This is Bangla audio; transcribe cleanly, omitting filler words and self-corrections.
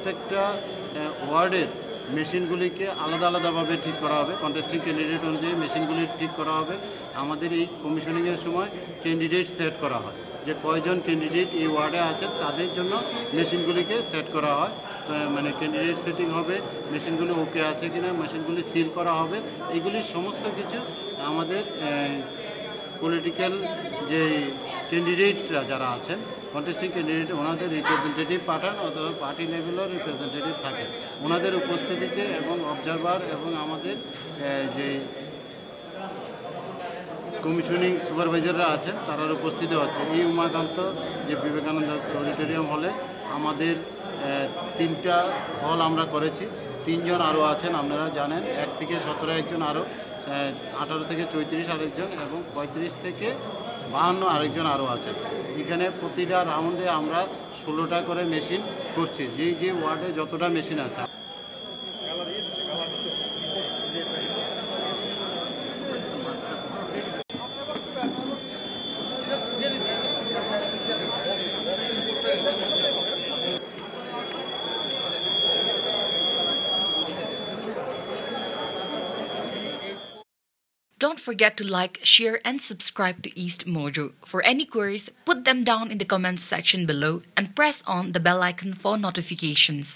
প্রত্যেকটা ওয়ার্ডের মেশিনগুলিকে আলাদা আলাদাভাবে ঠিক করা হবে। কন্টেস্টিং ক্যান্ডিডেট অনুযায়ী মেশিনগুলি ঠিক করা হবে। আমাদের এই কমিশনিংয়ের সময় ক্যান্ডিডেট সেট করা হয়, যে কয়জন ক্যান্ডিডেট এই ওয়ার্ডে আছে তাদের জন্য মেশিনগুলিকে সেট করা হয়। মানে ক্যান্ডিডেট সেটিং হবে, মেশিনগুলি ওকে আছে কিনা, মেশিনগুলি সিল করা হবে। এইগুলি সমস্ত কিছু আমাদের পলিটিক্যাল যে ক্যান্ডিডেটরা যারা আছেন, কন্টেস্টিং ক্যান্ডিডেট, ওনাদের রিপ্রেজেন্টেটিভ পাঠান অথবা পার্টি লেভেলের রিপ্রেজেন্টেটিভ থাকে, ওনাদের উপস্থিতিতে এবং অবজারভার এবং আমাদের যে কমিশনিং সুপারভাইজাররা আছেন তারার উপস্থিতি হচ্ছে। এই উমাকান্ত যে বিবেকানন্দ অডিটোরিয়াম হলে আমাদের 3টা হল আমরা করেছি। 3 জন আরও আছেন, আপনারা জানেন। 1 থেকে 17 একজন, আরও 18 থেকে 34 আরেকজন, এবং 35 থেকে 52 আরেকজন আরও আছেন। এখানে প্রতিটা রাউন্ডে আমরা 16টা করে মেশিন করছি, যে ওয়ার্ডে যতটা মেশিন আছে। Don't forget to like, share, and subscribe to East Mojo. For any queries, put them down in the comments section below and press on the bell icon for notifications.